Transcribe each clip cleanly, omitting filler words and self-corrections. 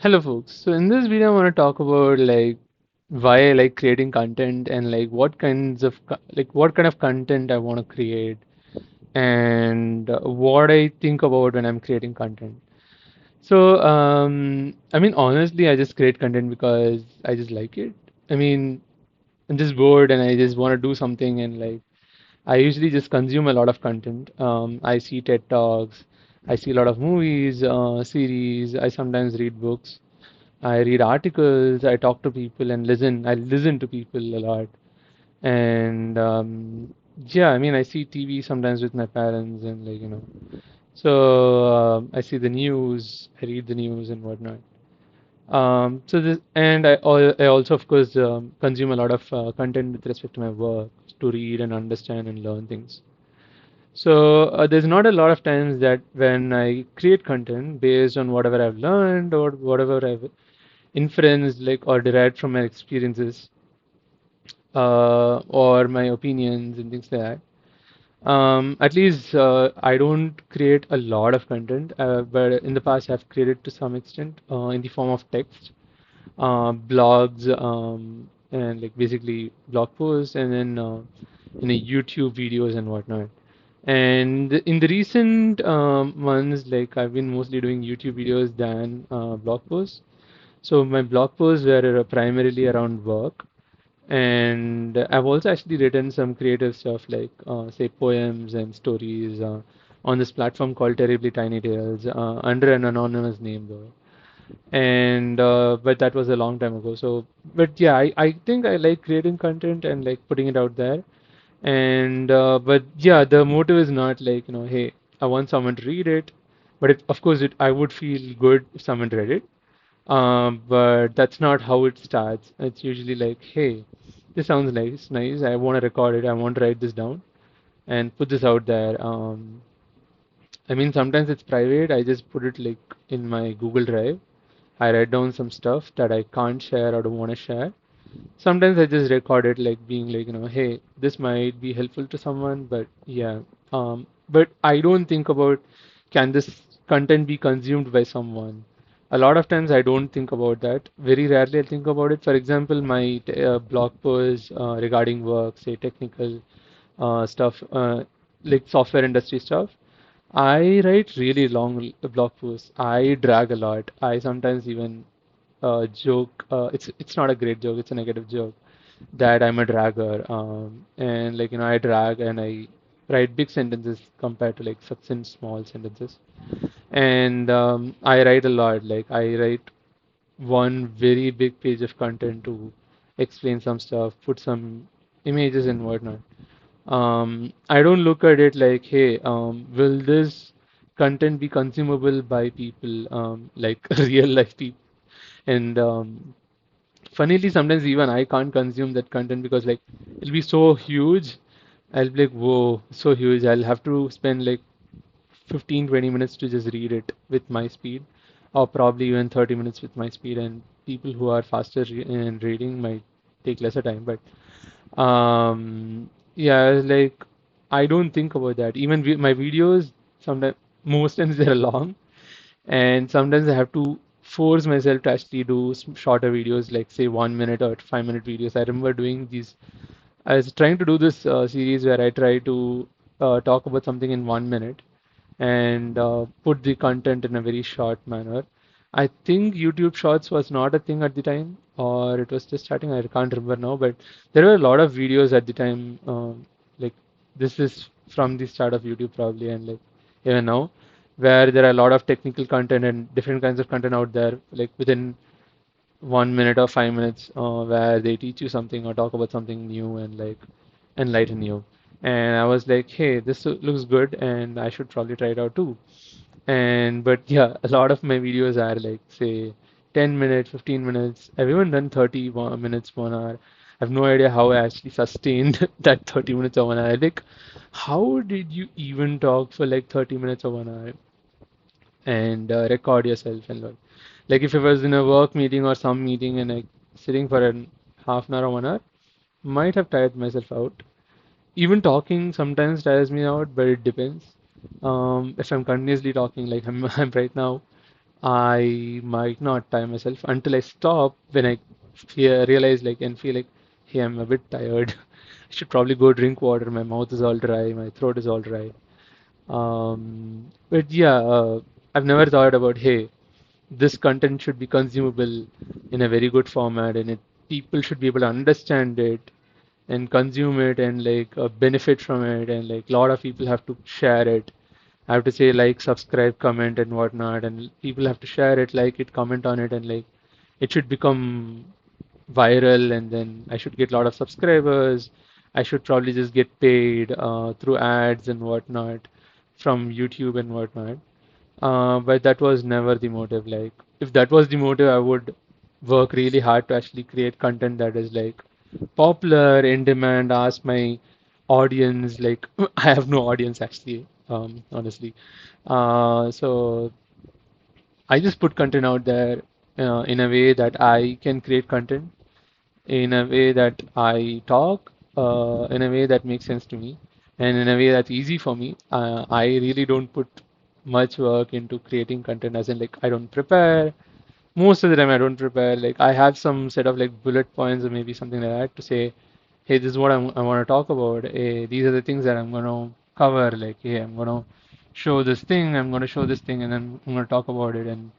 Hello, folks. So in this video, I want to talk about why I like creating content and what kinds of what kind of content I want to create and what I think about when I'm creating content. So I mean, honestly, I just create content because I just like it. I mean, I'm just bored and I just want to do something and I usually just consume a lot of content. I see TED Talks, I see a lot of movies, series. I sometimes read books. I read articles, I talk to people and listen. I listen to people a lot. And yeah, I mean, I see TV sometimes with my parents and So I see the news, I read the news and whatnot. So this, and I also, of course, consume a lot of content with respect to my work to read and understand and learn things. So there's not a lot of times that when I create content based on whatever I've learned or whatever I've inference or derived from my experiences or my opinions and things like that. At least I don't create a lot of content, but in the past I've created to some extent in the form of text, blogs, and basically blog posts, and then YouTube videos and whatnot. And in the recent months, I've been mostly doing YouTube videos than blog posts. So my blog posts were primarily around work, and I've also actually written some creative stuff say poems and stories on this platform called Terribly Tiny Tales under an anonymous name though. And but that was a long time ago. So, but yeah, I think I like creating content and putting it out there. And but yeah, the motive is not hey, I want someone to read it, but of course I would feel good if someone read it. But that's not how it starts. It's usually like, hey, this sounds nice. I want to record it. I want to write this down and put this out there. I mean, sometimes it's private. I just put it in my Google Drive. I write down some stuff that I can't share or don't want to share. Sometimes I just record it being hey, this might be helpful to someone, but yeah. But I don't think about can this content be consumed by someone. A lot of times I don't think about that. Very rarely I think about it. For example, my blog posts regarding work, say technical stuff, like software industry stuff. I write really long blog posts. I drag a lot. I sometimes even joke. It's not a great joke. It's a negative joke that I'm a dragger. And I drag and I write big sentences compared to succinct small sentences. And I write a lot. I write one very big page of content to explain some stuff, put some images and whatnot. I don't look at it like, hey, will this content be consumable by people, like real life people? And funnily, sometimes even I can't consume that content because it'll be so huge. I'll be like, whoa, so huge. I'll have to spend 15-20 minutes to just read it with my speed, or probably even 30 minutes with my speed. And people who are faster in reading might take lesser time. But yeah, I don't think about that. Even my videos, sometimes, most times they're long, and sometimes I have to force myself to actually do shorter videos, like say 1 minute or 5 minute videos. I remember doing these. I was trying to do this series where I try to talk about something in 1 minute and put the content in a very short manner. I think YouTube Shorts was not a thing at the time, or it was just starting. I can't remember now, but there were a lot of videos at the time. Like this is from the start of YouTube probably, and even now, where there are a lot of technical content and different kinds of content out there, like within 1 minute or 5 minutes, where they teach you something or talk about something new and enlighten you. And I was like, hey, this looks good, and I should probably try it out too. And but yeah, a lot of my videos are say 10 minutes, 15 minutes. I've even done 30 minutes, 1 hour. I have no idea how I actually sustained that 30 minutes or 1 hour. How did you even talk for 30 minutes or 1 hour and record yourself and learn? Like if I was in a work meeting or some meeting and sitting for an half an hour or 1 hour, might have tired myself out. Even talking sometimes tires me out, but it depends. If I'm continuously talking like I'm, I'm right now, I might not tie myself until I stop when I realize like and feel like, hey, I'm a bit tired. I should probably go drink water. My mouth is all dry. My throat is all dry. But yeah, I've never thought about, hey, this content should be consumable in a very good format, and people should be able to understand it and consume it and like benefit from it, and like a lot of people have to share it. I have to say like, subscribe, comment, and whatnot, and people have to share it, like it, comment on it, and like it should become viral, and then I should get a lot of subscribers. I should probably just get paid through ads and whatnot from YouTube and whatnot. But that was never the motive. Like, if that was the motive, I would work really hard to actually create content that is like popular, in demand, ask my audience. Like, I have no audience actually, honestly. So I just put content out there in a way that I can create content, in a way that I talk, in a way that makes sense to me, and in a way that's easy for me. I really don't put much work into creating content, as in like I don't prepare. Most of the time I don't prepare. Like I have some set of like bullet points or maybe something like that to say, hey, this is what I want to talk about. Hey, these are the things that I'm going to cover. Like, hey, I'm going to show this thing, I'm going to show this thing, and then I'm going to talk about it, and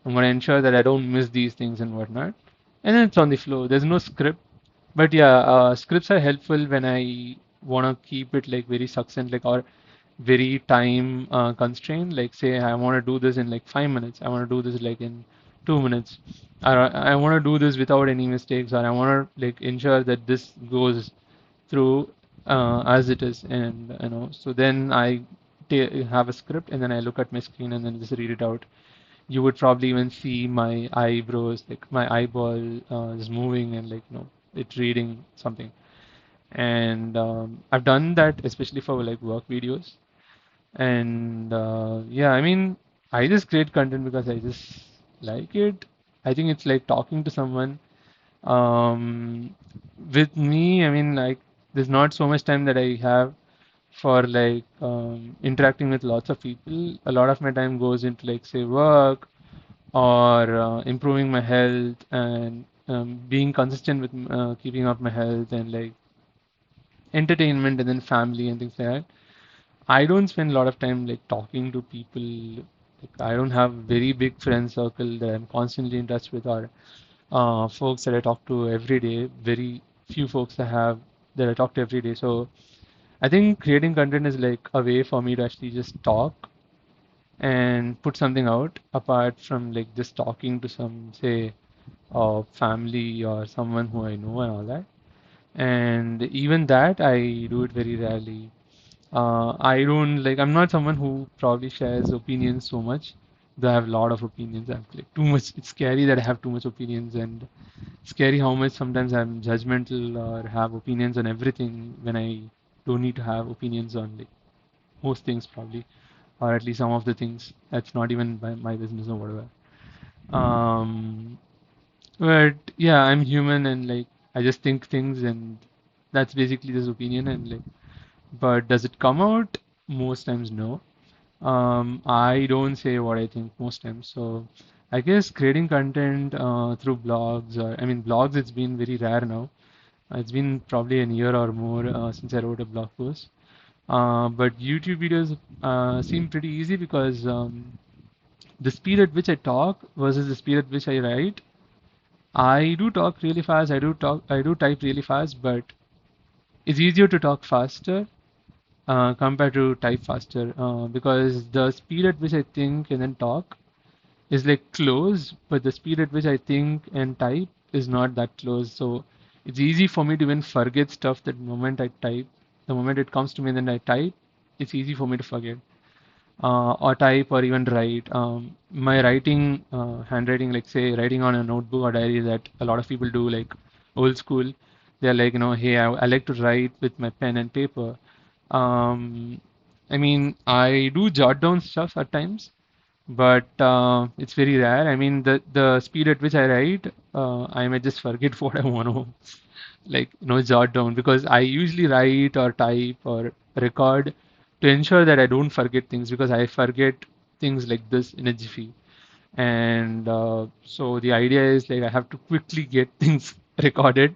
I'm going to ensure that I don't miss these things and whatnot. And then it's on the flow. There's no script. But yeah, scripts are helpful when I want to keep it like very succinct, like, or very time constrained. Like, say I want to do this in like 5 minutes. I want to do this like in 2 minutes. I want to do this without any mistakes, or I want to like ensure that this goes through as it is, and So then I have a script, and then I look at my screen and then just read it out. You would probably even see my eyebrows, like my eyeball is moving, and like it's reading something. And I've done that especially for like work videos. And yeah, I mean, I just create content because I just like it. I think it's like talking to someone. Um, with me, I mean, like, there's not so much time that I have for like interacting with lots of people. A lot of my time goes into like, say, work, or improving my health, and being consistent with keeping up my health, and like entertainment, and then family and things like that. I don't spend a lot of time like talking to people. Like, I don't have very big friend circle that I'm constantly in touch with, or folks that I talk to every day. Very few folks I have that I talk to every day. So I think creating content is like a way for me to actually just talk and put something out, apart from like just talking to some, say, family or someone who I know and all that. And even that, I do it very rarely. I don't like, I'm not someone who probably shares opinions so much. Though I have a lot of opinions. I have like too much. It's scary that I have too much opinions, and scary how much sometimes I'm judgmental or have opinions on everything when I don't need to have opinions on like most things probably, or at least some of the things. That's not even my business or whatever. Um, but yeah, I'm human, and like I just think things, and that's basically this opinion. And like, but does it come out? Most times, no. I don't say what I think most times. So I guess creating content through blogs, or I mean, blogs, it's been very rare now. It's been probably a year or more since I wrote a blog post. But YouTube videos seem pretty easy because the speed at which I talk versus the speed at which I write. I do talk really fast. I do type really fast, but it's easier to talk faster compared to type faster because the speed at which I think and then talk is like close, but the speed at which I think and type is not that close. So it's easy for me to even forget stuff that moment I type. The moment it comes to me, then I type, it's easy for me to forget. Or type or even write. My writing, handwriting, like say writing on a notebook or diary that a lot of people do, like old school. They're like, hey, I like to write with my pen and paper. Um, I mean, I do jot down stuff at times, but it's very rare. I mean, the speed at which I write, I might just forget what I want to like jot down, because I usually write or type or record to ensure that I don't forget things, because I forget things like this in a jiffy. And so the idea is like I have to quickly get things recorded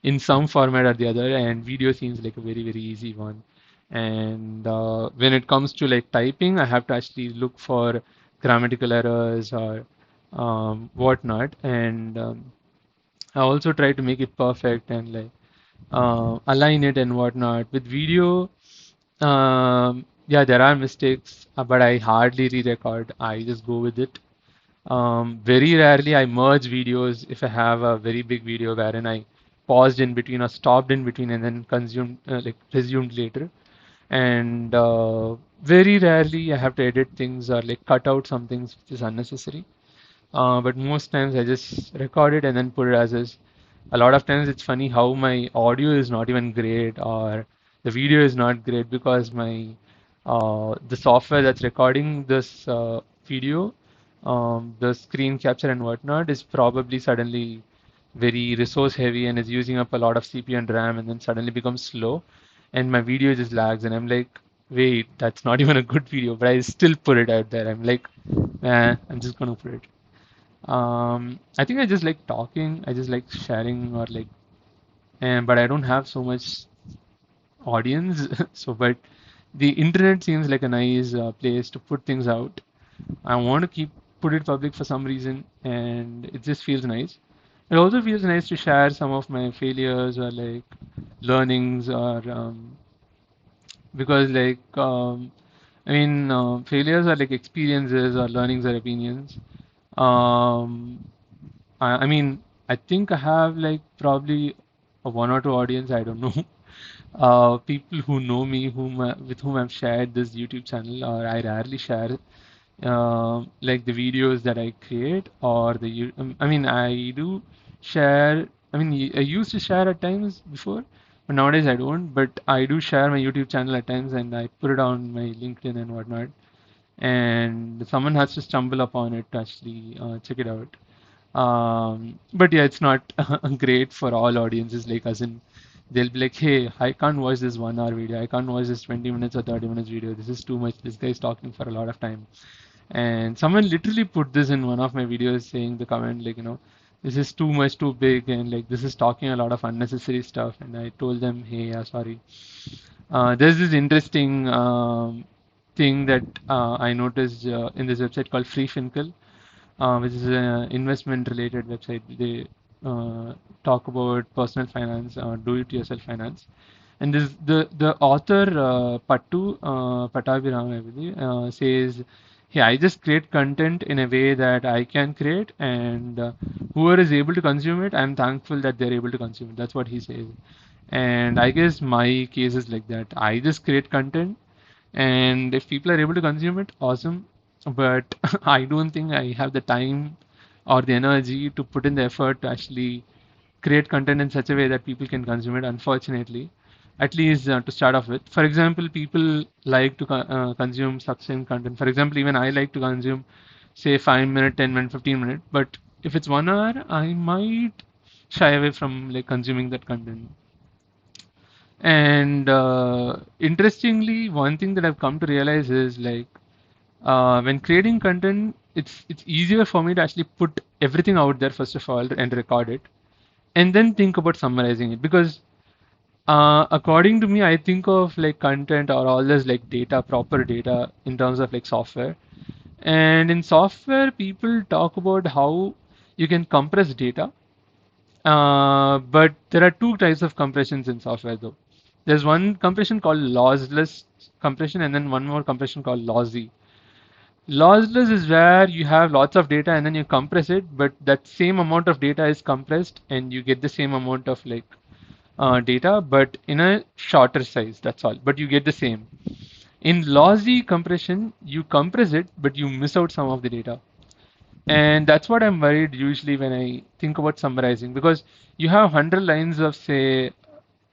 in some format or the other, and video seems like a very easy one. And when it comes to like typing, I have to actually look for grammatical errors or whatnot, and I also try to make it perfect and like align it and whatnot. With video, yeah, there are mistakes, but I hardly re-record. I just go with it. Very rarely I merge videos if I have a very big video wherein I paused in between or stopped in between and then consumed like resumed later. And very rarely I have to edit things or like cut out some things which is unnecessary. But most times I just record it and then put it as is. A lot of times it's funny how my audio is not even great or the video is not great because my the software that's recording this video, the screen capture and whatnot is probably suddenly very resource heavy and is using up a lot of CPU and RAM and then suddenly becomes slow and my video just lags and I'm like, wait, that's not even a good video, but I still put it out there. I'm like, I'm just gonna put it. I think I just like talking. I just like sharing or like, and but I don't have so much audience. So, but the internet seems like a nice place to put things out. I want to put it public for some reason, and it just feels nice. It also feels nice to share some of my failures or like learnings or because like I mean failures are like experiences or learnings or opinions. Um, I mean, I think I have like probably a one or two audience. I don't know. People who know me, with whom I've shared this YouTube channel, or I rarely share like the videos that I create, or I mean, I do share. I mean, I used to share at times before, but nowadays I don't. But I do share my YouTube channel at times, and I put it on my LinkedIn and whatnot. And someone has to stumble upon it to actually check it out. But yeah, it's not great for all audiences. Like, as in, they'll be like, "Hey, I can't watch this 1 hour video. I can't watch this 20 minutes or 30 minutes video. This is too much. This guy's talking for a lot of time." And someone literally put this in one of my videos, saying the comment like, this is too much, too big, and like this is talking a lot of unnecessary stuff. And I told them, "Hey, yeah, sorry." There's this interesting thing that I noticed in this website called FreeFinkel, which is an investment related website. They talk about personal finance, do-it-yourself finance. And this the author Pattu Pattabhiram, I believe, says, "Hey, I just create content in a way that I can create, and whoever is able to consume it, I'm thankful that they're able to consume it." That's what he says. And I guess my case is like that. I just create content, and if people are able to consume it, awesome. But I don't think I have the time or the energy to put in the effort to actually create content in such a way that people can consume it, unfortunately. At least to start off with. For example, people like to consume succinct content. For example, even I like to consume, say, 5 minute, 10 minute, 15 minute. But if it's 1 hour, I might shy away from like consuming that content. And interestingly, one thing that I've come to realize is like when creating content, it's easier for me to actually put everything out there first of all and record it, and then think about summarizing it. Because according to me, I think of like content or all this like data, proper data in terms of like software. And in software, people talk about how you can compress data, but there are two types of compressions in software though. There's one compression called lossless compression and then one more compression called lossy. Lossless is where you have lots of data and then you compress it, but that same amount of data is compressed and you get the same amount of like data, but in a shorter size. That's all. But you get the same. In lossy compression, you compress it, but you miss out some of the data. And that's what I'm worried usually when I think about summarizing, because you have 100 lines of, say,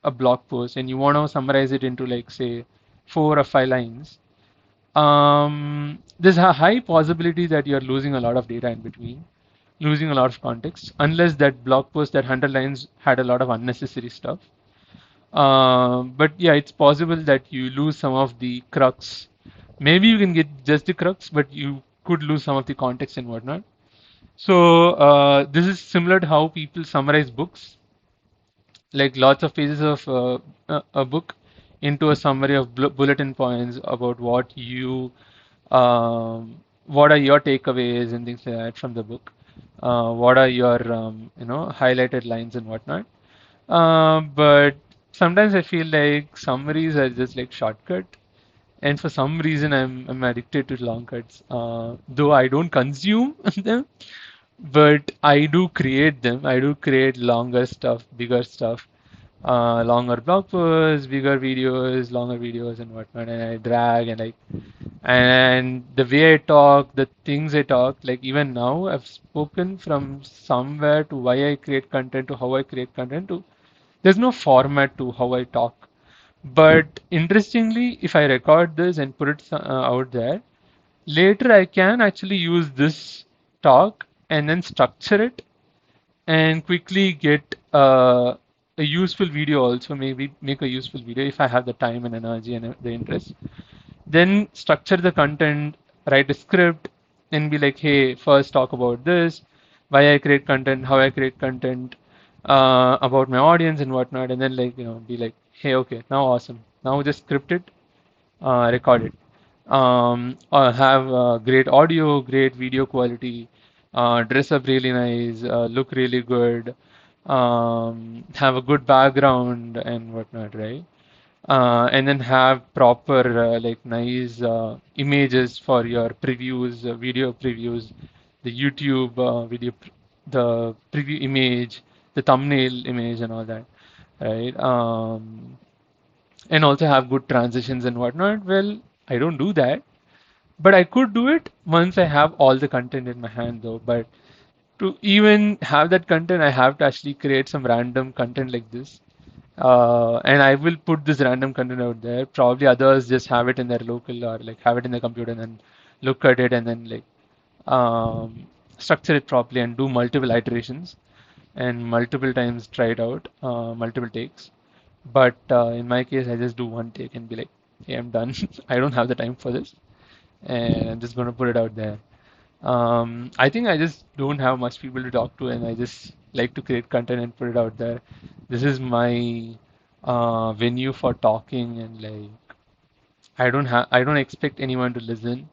a blog post and you want to summarize it into like, say, 4 or 5 lines. There's a high possibility that you're losing a lot of data in between, losing a lot of context, unless that blog post, that 100 lines had a lot of unnecessary stuff. But yeah, it's possible that you lose some of the crux. Maybe you can get just the crux, but you could lose some of the context and whatnot. So this is similar to how people summarize books, like lots of pages of a book into a summary of bulletin points about what are your takeaways and things like that from the book. What are your highlighted lines and whatnot. But sometimes I feel like summaries are just like shortcut, and for some reason I'm addicted to long cuts. Though I don't consume them, but I do create them. I do create longer stuff, bigger stuff, longer blog posts, bigger videos, longer videos, and whatnot. And I drag and the way I talk, the things I talk, like even now, I've spoken from somewhere to why I create content to how I create content to. There's no format to how I talk. But interestingly, if I record this and put it out there, later I can actually use this talk and then structure it and quickly get a useful video also, maybe make a useful video if I have the time and energy and the interest. Then structure the content, write a script, and be like, hey, first talk about this, why I create content, how I create content, about my audience and whatnot, and then be like, hey, okay, now awesome. Now just script it, record it. Have great audio, great video quality, dress up really nice, look really good, have a good background and whatnot, right? And then have proper like nice images for your previews, video previews, the YouTube the preview image, the thumbnail image, and all that, right? And also have good transitions and whatnot. Well, I don't do that, but I could do it once I have all the content in my hand, though. But to even have that content, I have to actually create some random content like this. And I will put this random content out there. Probably others just have it in their local or like have it in their computer and then look at it and then structure it properly and do multiple iterations and multiple times try it out, multiple takes. But in my case, I just do one take and be like, hey, I'm done. I don't have the time for this. And I'm just going to put it out there. I think I just don't have much people to talk to, and I just like to create content and put it out there. This is my venue for talking, and like I don't expect anyone to listen,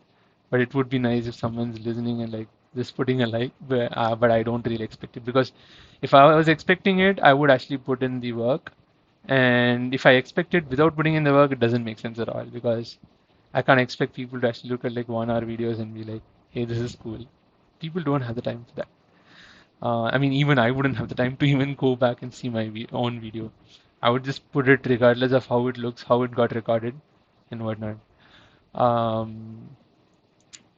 but it would be nice if someone's listening and like just putting a like, but I don't really expect it because if I was expecting it, I would actually put in the work, and if I expect it without putting in the work, it doesn't make sense at all because I can't expect people to actually look at like 1 hour videos and be like, hey, this is cool. People don't have the time for that. I mean, even I wouldn't have the time to even go back and see my own video. I would just put it regardless of how it looks, how it got recorded, and whatnot. Um,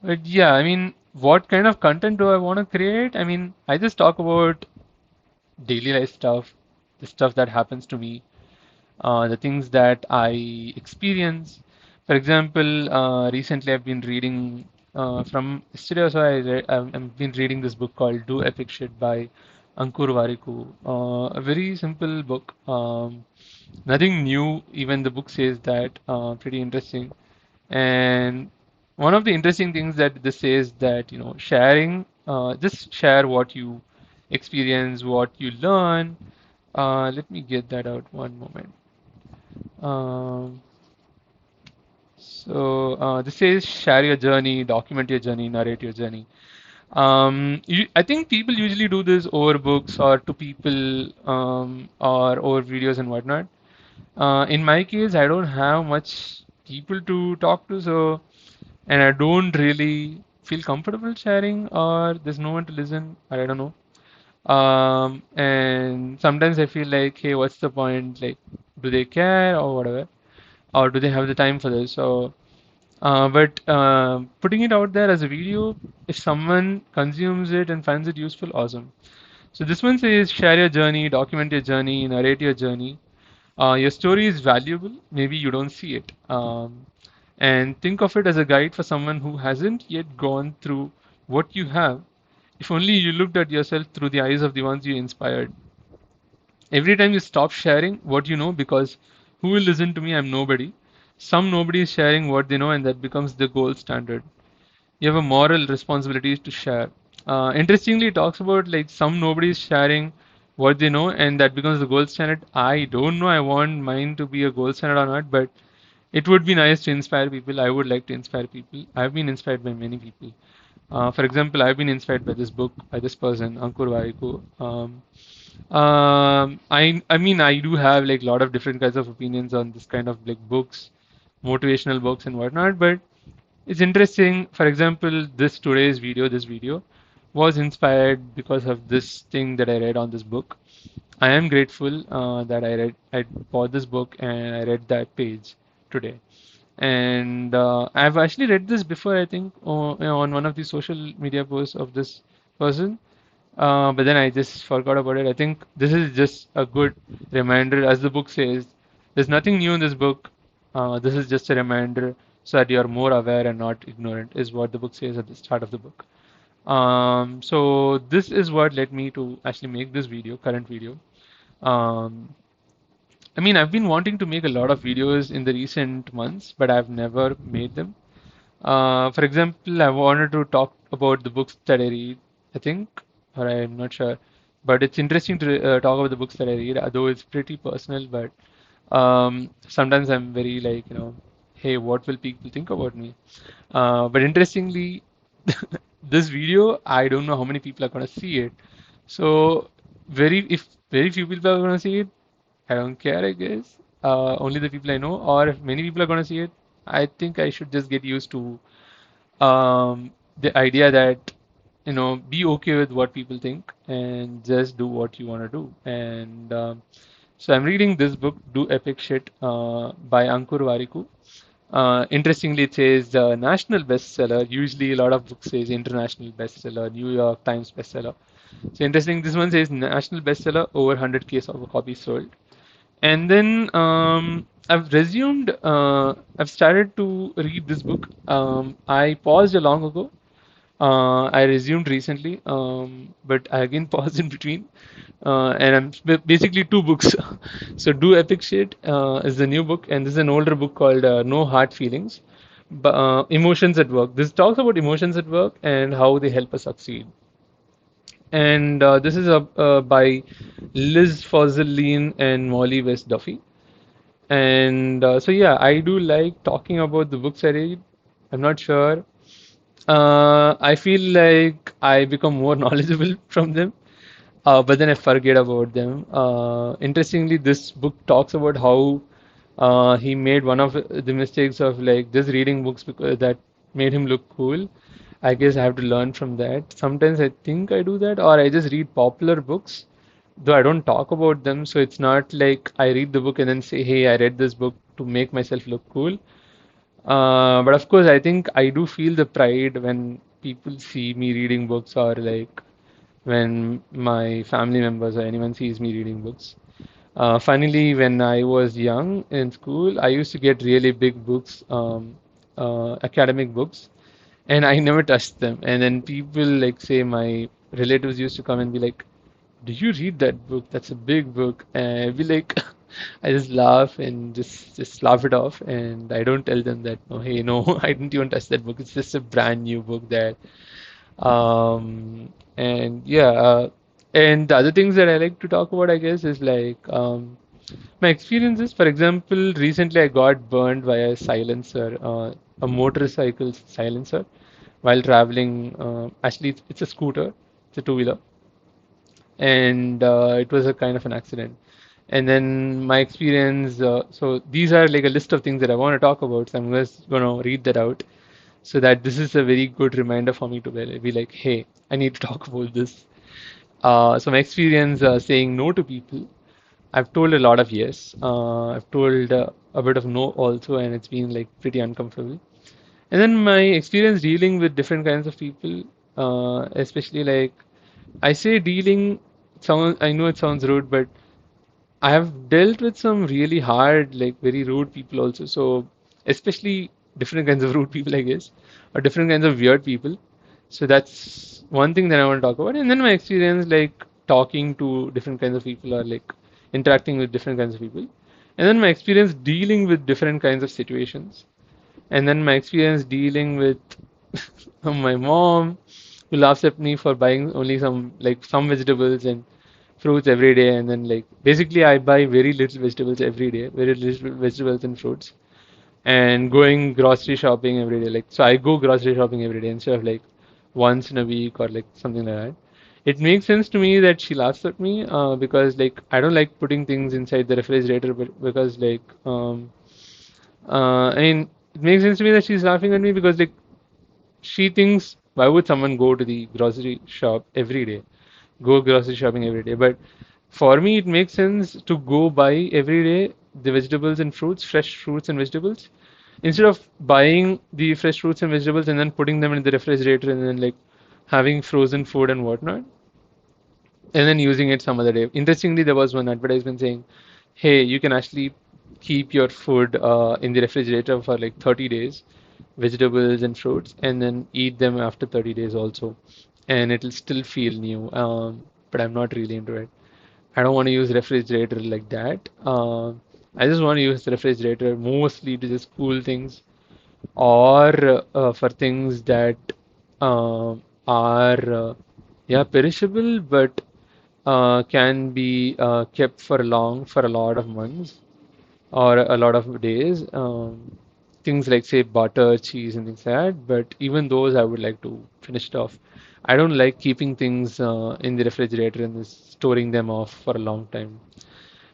but yeah, I mean, what kind of content do I want to create? I mean, I just talk about daily life stuff, the stuff that happens to me, the things that I experience. For example, recently I've been reading from yesterday also I've been reading this book called Do Epic Shit by Ankur Warikoo. A very simple book. Nothing new. Even the book says that. Pretty interesting. And one of the interesting things that this says that sharing, just share what you experience, what you learn. Let me get that out one moment. Um, this says share your journey, document your journey, narrate your journey. I think people usually do this over books or to people or over videos and whatnot. In my case, I don't have much people to talk to, so and I don't really feel comfortable sharing, or there's no one to listen, or I don't know. And sometimes I feel like, hey, what's the point? Like, do they care or whatever? Or do they have the time for this? So, but putting it out there as a video, if someone consumes it and finds it useful, awesome. So this one says share your journey, document your journey, narrate your journey. Your story is valuable. Maybe you don't see it. And think of it as a guide for someone who hasn't yet gone through what you have. If only you looked at yourself through the eyes of the ones you inspired. Every time you stop sharing what you know, because who will listen to me? I'm nobody. Some nobody is sharing what they know, and that becomes the gold standard. You have a moral responsibility to share. Interestingly, it talks about like some nobody is sharing what they know, and that becomes the gold standard. I don't know. I want mine to be a gold standard or not, but it would be nice to inspire people. I would like to inspire people. I've been inspired by many people. For example, I've been inspired by this book by this person, Ankur Warikoo. I mean, I do have like a lot of different kinds of opinions on this kind of like books, motivational books and whatnot, but it's interesting. For example, this video was inspired because of this thing that I read on this book. I am grateful that I bought this book and I read that page today. And I've actually read this before, I think, on one of the social media posts of this person. But then I just forgot about it. I think this is just a good reminder, as the book says. There's nothing new in this book. This is just a reminder so that you're more aware and not ignorant, is what the book says at the start of the book. So this is what led me to actually make this video, current video. Um, I mean, I've been wanting to make a lot of videos in the recent months, but I've never made them. For example, I wanted to talk about the books that I read, I think, or I'm not sure. But it's interesting to talk about the books that I read, although it's pretty personal. But sometimes I'm very like, hey, what will people think about me? But interestingly, this video, I don't know how many people are gonna see it. So if very few people are gonna see it, I don't care, I guess. Only the people I know, or if many people are gonna see it, I think I should just get used to the idea that be okay with what people think and just do what you want to do. And so I'm reading this book, Do Epic Shit, by Ankur Warikoo. Interestingly, it says national bestseller. Usually, a lot of books says international bestseller, New York Times bestseller. So interesting. This one says national bestseller, over 100K of copies sold. And then I've started to read this book. I paused a long ago. I resumed recently, but I again paused in between. And basically two books. So Do Epic Shit is the new book, and this is an older book called No Hard Feelings. Emotions at Work. This talks about emotions at work and how they help us succeed. And this is by Liz Fossil and Molly West Duffy. And so yeah, I do like talking about the books I read. I'm not sure. I feel like I become more knowledgeable from them, but then I forget about them. Interestingly, this book talks about how he made one of the mistakes of like just reading books because that made him look cool. I guess I have to learn from that. Sometimes I think I do that, or I just read popular books, though I don't talk about them. So it's not like I read the book and then say, "Hey, I read this book to make myself look cool." But of course, I think I do feel the pride when people see me reading books, or like when my family members or anyone sees me reading books. Funnily, when I was young in school, I used to get really big books, academic books, and I never touched them. And then people like say my relatives used to come and be like, "Do you read that book? That's a big book." And I'd be like, I just laugh and just laugh it off, and I don't tell them that, "No, hey, no, I didn't even touch that book. It's just a brand new book that." And yeah, and the other things that I like to talk about, I guess, is like my experiences. For example, recently I got burned by a silencer, a motorcycle silencer, while traveling. Actually, it's a scooter, it's a two-wheeler, and it was a kind of an accident. And then my experience. So these are like a list of things that I want to talk about. So I'm just gonna read that out, so that this is a very good reminder for me to be like, hey, I need to talk about this. So my experience saying no to people. I've told a lot of yes. I've told a bit of no also, and it's been like pretty uncomfortable. And then my experience dealing with different kinds of people, especially like I say dealing. Sound I know it sounds rude, but I have dealt with some really hard, like very rude people also. So especially different kinds of rude people, I guess, or different kinds of weird people. So that's one thing that I want to talk about. And then my experience, like talking to different kinds of people, or like interacting with different kinds of people. And then my experience dealing with different kinds of situations. And then my experience dealing with my mom, who laughs at me for buying only some vegetables and fruits every day, and then like basically I buy very little vegetables every day, very little vegetables and fruits, and going grocery shopping every day. Like so, I go grocery shopping every day instead of like once in a week or like something like that. It makes sense to me that she laughs at me because like I don't like putting things inside the refrigerator, but because like I mean it makes sense to me that she's laughing at me because like she thinks why would someone go to the grocery shop every day, go grocery shopping every day? But for me, it makes sense to go buy every day the vegetables and fruits, fresh fruits and vegetables, instead of buying the fresh fruits and vegetables and then putting them in the refrigerator and then like having frozen food and whatnot, and then using it some other day. Interestingly, there was one advertisement saying, "Hey, you can actually keep your food in the refrigerator for like 30 days, vegetables and fruits, and then eat them after 30 days also, and it'll still feel new." But I'm not really into it. I don't want to use refrigerator like that. I just want to use the refrigerator mostly to just cool things or for things that are yeah perishable but can be kept for a lot of months or a lot of days. Things like say butter, cheese, and things like that. But even those, I would like to finish it off. I don't like keeping things in the refrigerator and just storing them off for a long time.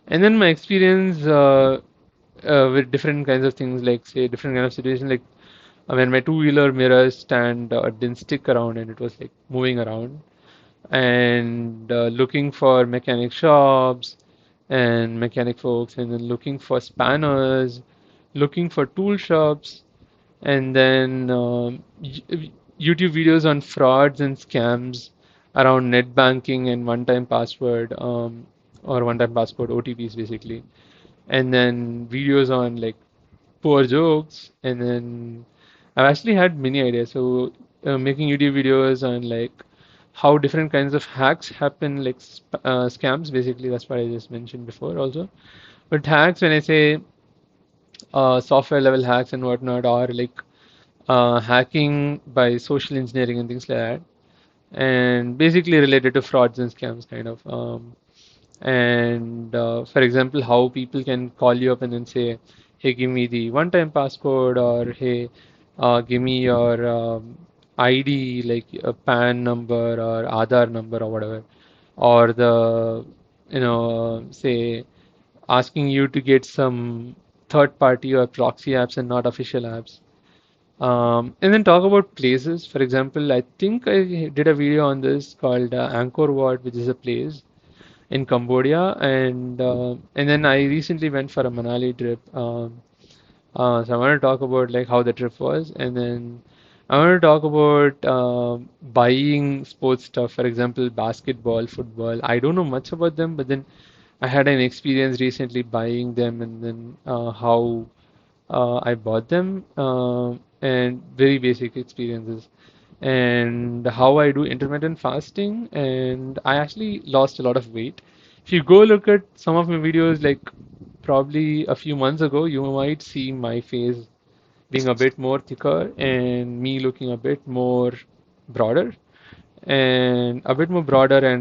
And then my experience with different kinds of things, like say different kind of situations, like when my two-wheeler mirror stand didn't stick around and it was like moving around, and looking for mechanic shops and mechanic folks, and then looking for spanners, looking for tool shops, and then YouTube videos on frauds and scams around net banking and one-time password or one-time password OTPs basically, and then videos on like poor jokes, and then I've actually had many ideas. So making YouTube videos on like how different kinds of hacks happen, like scams basically. That's what I just mentioned before also. But hacks, when I say software level hacks and whatnot, are like hacking by social engineering and things like that, and basically related to frauds and scams, kind of. And for example, how people can call you up and then say, "Hey, give me the one-time passcode," or "Hey, give me your ID, like a PAN number or Aadhaar number or whatever," or say asking you to get some third-party or proxy apps and not official apps. And then talk about places. For example, I think I did a video on this called Angkor Wat, which is a place in Cambodia, and then I recently went for a Manali trip. So I want to talk about like how the trip was, and then I want to talk about buying sports stuff. For example, basketball, football. I don't know much about them, but then I had an experience recently buying them, and then how I bought them, and very basic experiences, and how I do intermittent fasting, and I actually lost a lot of weight. If you go look at some of my videos, like probably a few months ago, you might see my face being a bit more thicker and me looking a bit more broader and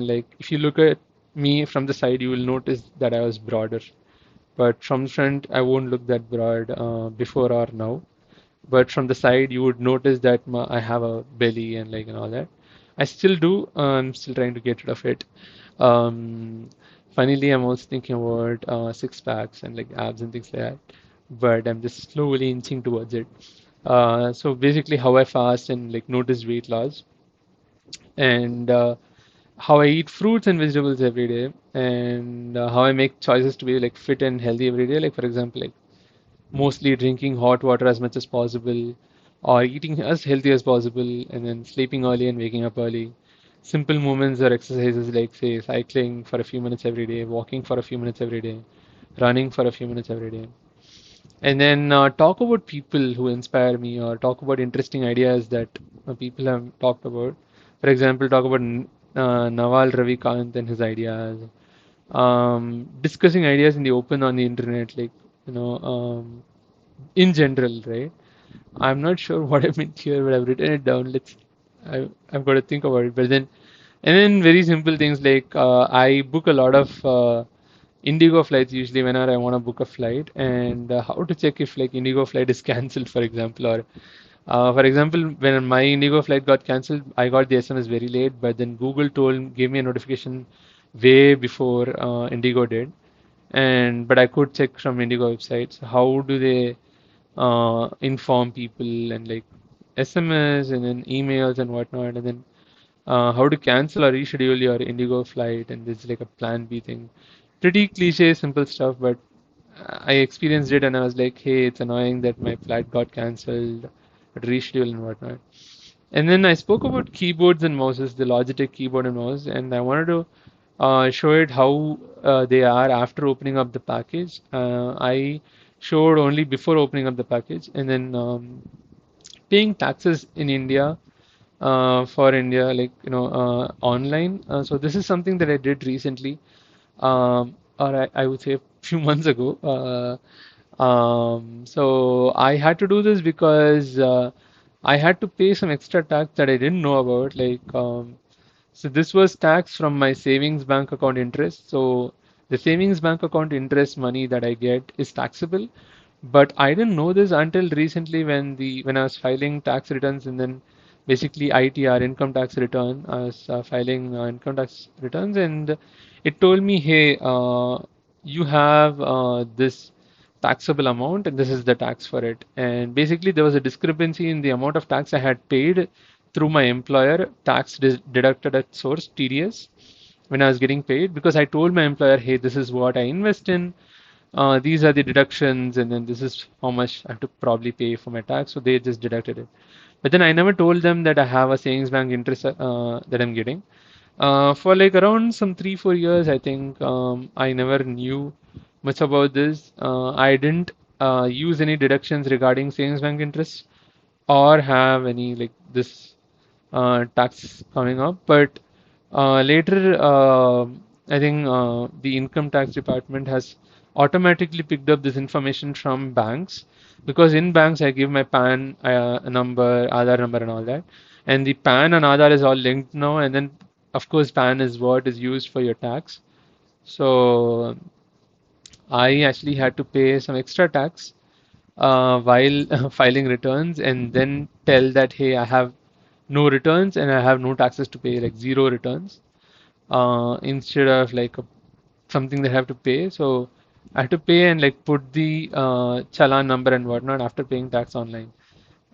like if you look at me from the side, you will notice that I was broader. But from front, I won't look that broad before or now. But from the side, you would notice that I have a belly and like and all that. I still do. I'm still trying to get rid of it. Um, Finally, I'm also thinking about six packs and like abs and things like that. But I'm just slowly inching towards it. So basically, how I fast and like notice weight loss, and how I eat fruits and vegetables every day, and how I make choices to be like fit and healthy every day. Like for example, like mostly drinking hot water as much as possible, or eating as healthy as possible, and then sleeping early and waking up early. Simple movements or exercises like say cycling for a few minutes every day, walking for a few minutes every day, running for a few minutes every day. And then talk about people who inspire me, or talk about interesting ideas that people have talked about. For example, talk about Naval Ravikant and his ideas. Discussing ideas in the open on the internet, like in general, right? I'm not sure what I meant here, but I've written it down. I've got to think about it. But then, and then very simple things like I book a lot of Indigo flights usually whenever I want to book a flight, and how to check if like Indigo flight is cancelled, for example, or for example, when my Indigo flight got cancelled, I got the SMS very late, but then Google gave me a notification way before Indigo did, and but I could check from Indigo websites. How do they inform people and like SMS and then emails and whatnot, and then how to cancel or reschedule your Indigo flight, and there's like a plan B thing. Pretty cliche, simple stuff, but I experienced it and I was like, hey, it's annoying that my flight got cancelled, but reschedule and whatnot. And then I spoke about keyboards and mouses, the Logitech keyboard and mouse, and I wanted to show it how they are after opening up the package. I showed only before opening up the package, and then paying taxes in India for India, like online. So this is something that I did recently, or I would say a few months ago. So I had to do this because I had to pay some extra tax that I didn't know about. So this was tax from my savings bank account interest. So the savings bank account interest money that I get is taxable, but I didn't know this until recently when I was filing tax returns, and then basically ITR, income tax return. I was filing income tax returns, and it told me, hey, you have this taxable amount, and this is the tax for it. And basically, there was a discrepancy in the amount of tax I had paid through my employer, tax deducted at source, TDS, when I was getting paid, because I told my employer, hey, this is what I invest in, these are the deductions, and then this is how much I have to probably pay for my tax. So they just deducted it. But then I never told them that I have a savings bank interest that I'm getting. For like around some 3-4 years, I think I never knew much about this. I didn't use any deductions regarding savings bank interest or have any like this tax coming up. But later, I think the income tax department has automatically picked up this information from banks, because in banks I give my PAN number, Aadhaar number, and all that, and the PAN and Aadhaar is all linked now. And then, of course, PAN is what is used for your tax. So I actually had to pay some extra tax while filing returns, and then tell that, hey, I have no returns and I have no taxes to pay, like zero returns, instead of like something they have to pay. So I have to pay and like put the challan number and whatnot after paying tax online.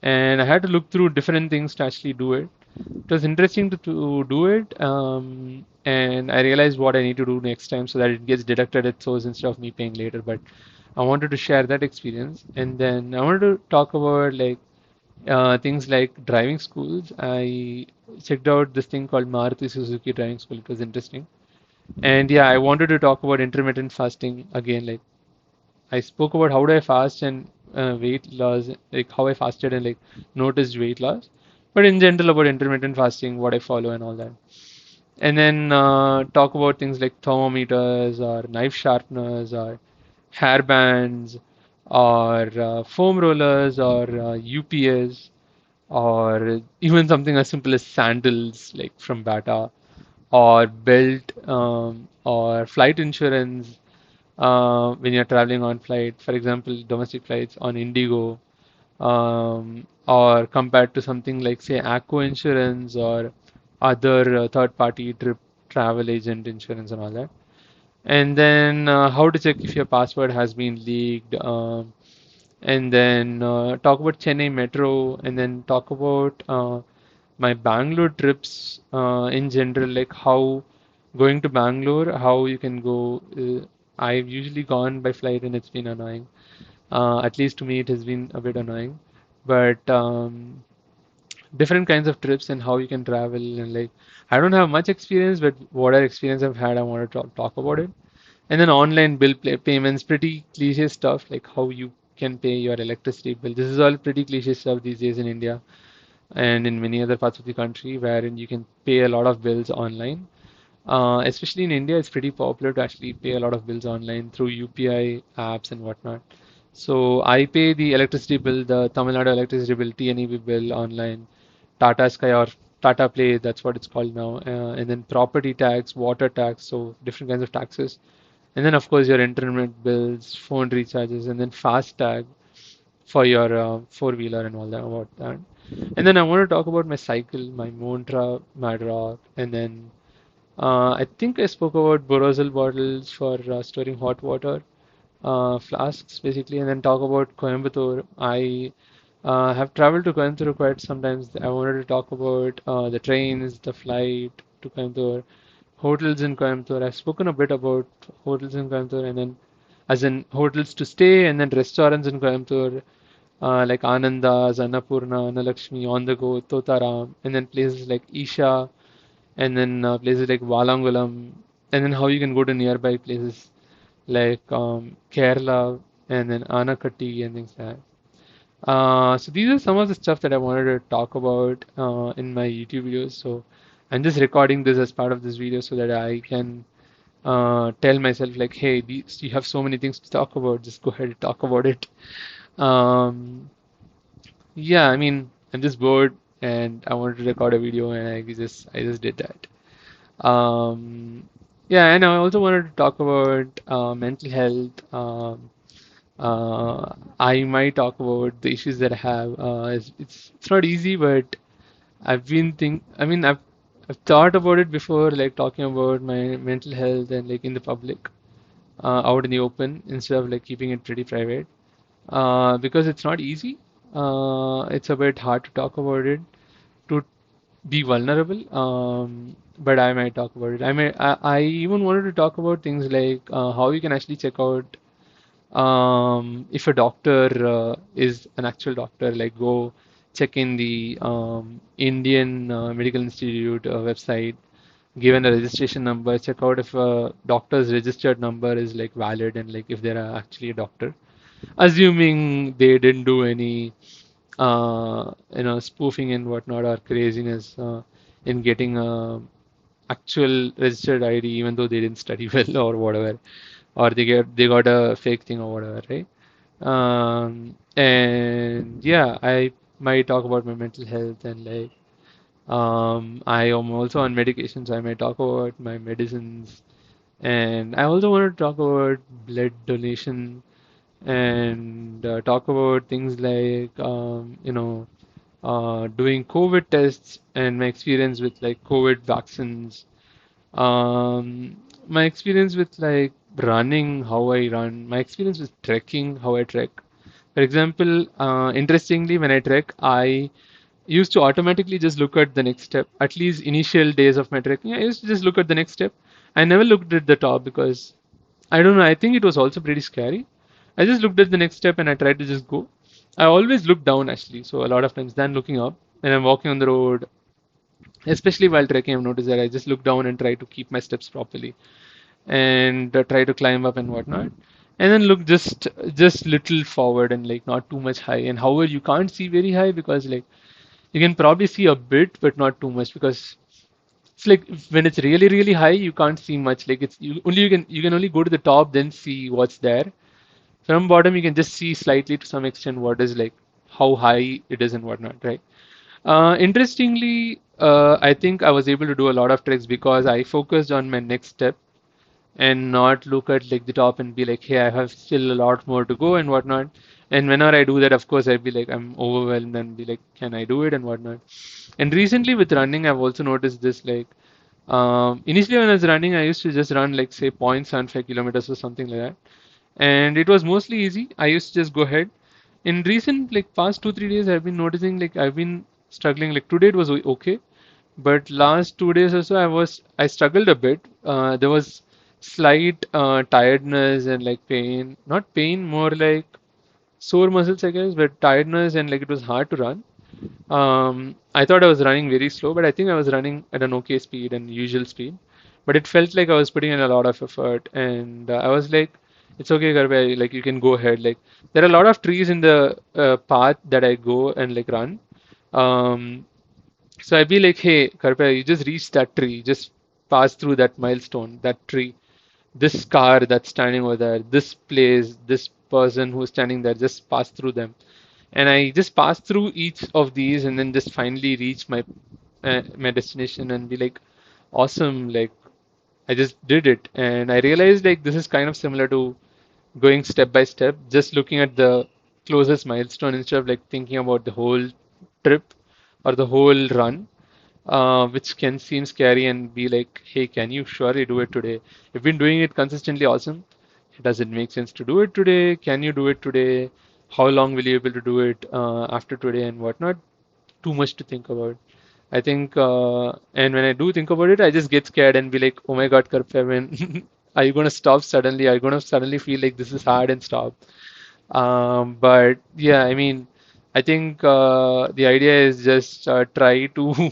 And I had to look through different things to actually do it. It was interesting to do it, and I realized what I need to do next time so that it gets deducted at source instead of me paying later. But I wanted to share that experience, and then I wanted to talk about like things like driving schools. I checked out this thing called Maruti Suzuki Driving School. It was interesting. And yeah, I wanted to talk about intermittent fasting again. Like I spoke about how do I fast and weight loss, like how I fasted and like noticed weight loss. But in general about intermittent fasting, what I follow and all that. And then talk about things like thermometers or knife sharpeners or hair bands or foam rollers or UPS or even something as simple as sandals like from Bata, or belt, or flight insurance when you're traveling on flight, for example, domestic flights on Indigo, or compared to something like, say, Acco insurance or other third-party trip travel agent insurance and all that. And then how to check if your password has been leaked, and then talk about Chennai Metro, and then talk about my Bangalore trips in general, like how going to Bangalore, how you can go. I've usually gone by flight and it's been annoying. At least to me, it has been a bit annoying. But different kinds of trips and how you can travel, and like I don't have much experience, but whatever experience I've had, I want to talk about it. And then online bill payments, pretty cliche stuff like how you can pay your electricity bill. This is all pretty cliche stuff these days in India and in many other parts of the country, wherein you can pay a lot of bills online. Especially in India, it's pretty popular to actually pay a lot of bills online through UPI apps and whatnot. So I pay the electricity bill, the Tamil Nadu electricity bill, TNEB bill online, Tata Sky or Tata Play, that's what it's called now, and then property tax, water tax, so different kinds of taxes. And then of course your internet bills, phone recharges, and then FASTag for your four-wheeler and all that about that. And then I want to talk about my cycle, my Montra, Madrock, and then I think I spoke about Borosil bottles for storing hot water, flasks basically, and then talk about Coimbatore. I have traveled to Coimbatore quite sometimes. I wanted to talk about the trains, the flight to Coimbatore, hotels in Coimbatore. I've spoken a bit about hotels in Coimbatore, and then as in hotels to stay, and then restaurants in Coimbatore, like Ananda's, Annapurna, Annalakshmi, On the Go, Totaram, and then places like Isha, and then places like Valangulam, and then how you can go to nearby places like Kerala, and then Anakatti, and things like that. So these are some of the stuff that I wanted to talk about in my YouTube videos. So I'm just recording this as part of this video so that I can tell myself like, hey, you have so many things to talk about. Just go ahead and talk about it. Um, yeah, I mean, I'm just bored and I wanted to record a video and I just did that. Yeah, and I also wanted to talk about mental health. I might talk about the issues that I have. It's not easy, but I've thought about it before, like talking about my mental health and like in the public, out in the open instead of like keeping it pretty private. Because it's not easy. It's a bit hard to talk about it, to be vulnerable. But I might talk about it. I even wanted to talk about things like how you can actually check out if a doctor is an actual doctor, like go check in the Indian Medical Institute website, given a registration number, check out if a doctor's registered number is like valid and like if they're actually a doctor, assuming they didn't do any spoofing and whatnot or craziness in getting a actual registered ID, even though they didn't study well or whatever, or they got a fake thing or whatever, right? And yeah, I might talk about my mental health and like I am also on medication, so I might talk about my medicines. And I also want to talk about blood donation and talk about things like doing COVID tests and my experience with like COVID vaccines, my experience with like running, how I run, my experience with trekking, how I trek. For example, interestingly, when I trek, I used to automatically just look at the next step. At least initial days of my trekking, I used to just look at the next step. I never looked at the top because I don't know. I think it was also pretty scary. I just looked at the next step and I tried to just go. I always look down actually, so a lot of times than looking up. When I'm walking on the road, especially while trekking, I've noticed that I just look down and try to keep my steps properly and try to climb up and whatnot. And then look just little forward and like not too much high. And however, you can't see very high because like you can probably see a bit, but not too much because it's like when it's really really high, you can't see much. Like you can only go to the top, then see what's there. From bottom, you can just see slightly to some extent what is like how high it is and whatnot, right? Interestingly, I think I was able to do a lot of tricks because I focused on my next step and not look at like the top and be like, hey, I have still a lot more to go and whatnot. And whenever I do that, of course, I'd be like, I'm overwhelmed and be like, can I do it and whatnot. And recently with running, I've also noticed this like, initially when I was running, I used to just run like say 0.75 kilometers or something like that. And it was mostly easy. I used to just go ahead. In recent like past 2 3 days, I've been noticing like I've been struggling. Like today it was okay, but last 2 days or so, I struggled a bit. There was slight tiredness and like pain, not pain, more like sore muscles, I guess, but tiredness and like it was hard to run. I thought I was running very slow, but I think I was running at an okay speed and usual speed. But it felt like I was putting in a lot of effort, and I was like, "It's okay, Garbe. Like you can go ahead." Like there are a lot of trees in the path that I go and like run. Um, so I'd be like, "Hey, Karpe, you just reached that tree. Just pass through that milestone, that tree. This car that's standing over there. This place. This person who's standing there, just pass through them. And I just pass through each of these and then just finally reach my destination and be like, awesome, like I just did it. And I realized like this is kind of similar to going step by step, just looking at the closest milestone instead of like thinking about the whole trip or the whole run, which can seem scary and be like, hey, can you surely do it today? You've been doing it consistently, awesome. Does it make sense to do it today? Can you do it today? How long will you be able to do it after today and whatnot? Too much to think about. I think, and when I do think about it, I just get scared and be like, oh my God, Karpevin, are you going to stop suddenly? Are you going to suddenly feel like this is hard and stop? But yeah, I mean, I think the idea is just try to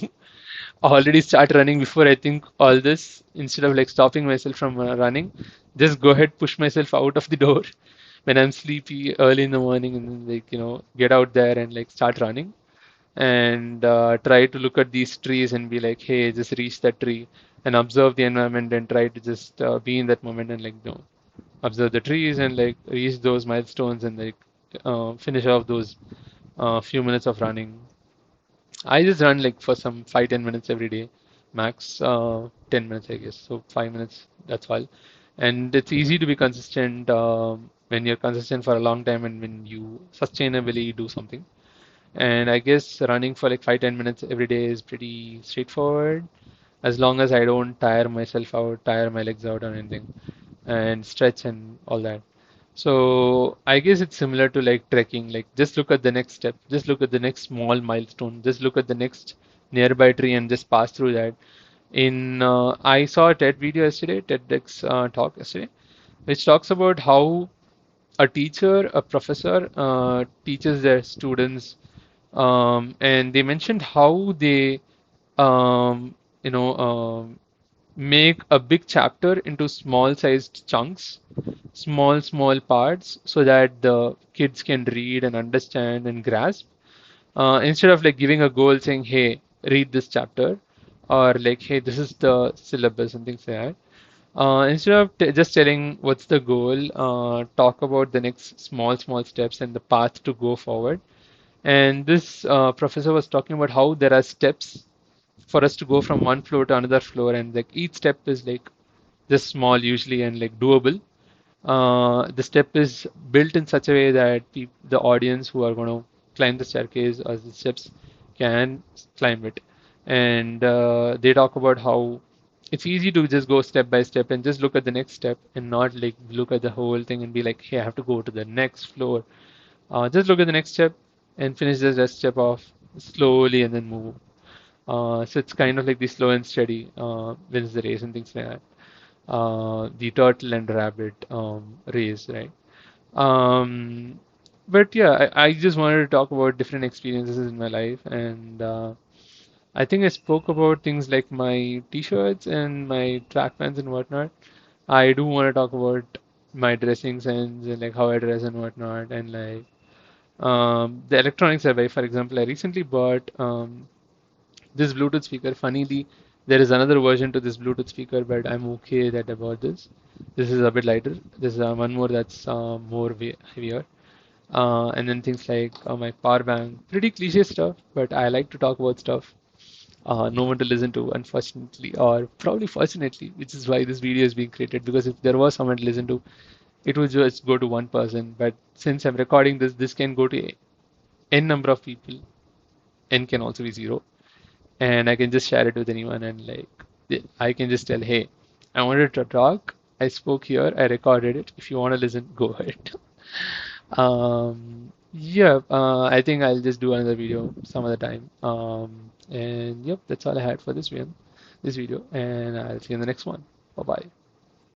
already start running before I think all this instead of like stopping myself from running. Just go ahead, push myself out of the door when I'm sleepy early in the morning and then like, get out there and like start running and try to look at these trees and be like, hey, just reach that tree and observe the environment and try to just be in that moment and like, observe the trees and like reach those milestones and like finish off those few minutes of running. I just run like for some 5-10 minutes every day, max 10 minutes, I guess. So 5 minutes, that's all. And it's easy to be consistent when you're consistent for a long time and when you sustainably do something. And I guess running for like 5-10 minutes every day is pretty straightforward as long as I don't tire myself out, tire my legs out or anything, and stretch and all that. So I guess it's similar to like trekking. Like just look at the next step, just look at the next small milestone, just look at the next nearby tree and just pass through that. I saw a TED video yesterday, TEDx talk yesterday, which talks about how a teacher, a professor teaches their students, and they mentioned how they, um, you know, make a big chapter into small sized chunks, small parts, so that the kids can read and understand and grasp. Instead of like giving a goal saying, hey, read this chapter, or like, hey, this is the syllabus and things like that. Instead of just telling what's the goal, talk about the next small steps and the path to go forward. And this professor was talking about how there are steps for us to go from one floor to another floor, and like each step is like just small usually and like doable. The step is built in such a way that the audience who are going to climb the staircase or the steps can climb it. And they talk about how it's easy to just go step by step and just look at the next step and not like look at the whole thing and be like, hey, I have to go to the next floor. Just look at the next step and finish the rest step off slowly and then move. So it's kind of like the slow and steady wins the race and things like that. The turtle and rabbit race, right? Um, but yeah, I just wanted to talk about different experiences in my life, and I think I spoke about things like my t-shirts and my track pants and whatnot. I do want to talk about my dressing sense and like how I dress and whatnot, and like the electronics I buy. For example, I recently bought this Bluetooth speaker. Funnily, there is another version to this Bluetooth speaker, but I'm okay that I bought this. This is a bit lighter. There's one more that's more heavier. And then things like my power bank. Pretty cliche stuff, but I like to talk about stuff no one to listen to, unfortunately, or probably fortunately, which is why this video is being created. Because if there was someone to listen to, it would just go to one person. But since I'm recording this, this can go to n number of people. N can also be zero, and I can just share it with anyone and like I can just tell, hey, I wanted to talk. I spoke here. I recorded it. If you want to listen, go ahead. Yeah, I think I'll just do another video some other time. And yep, that's all I had for this video, and I'll see you in the next one. Bye bye.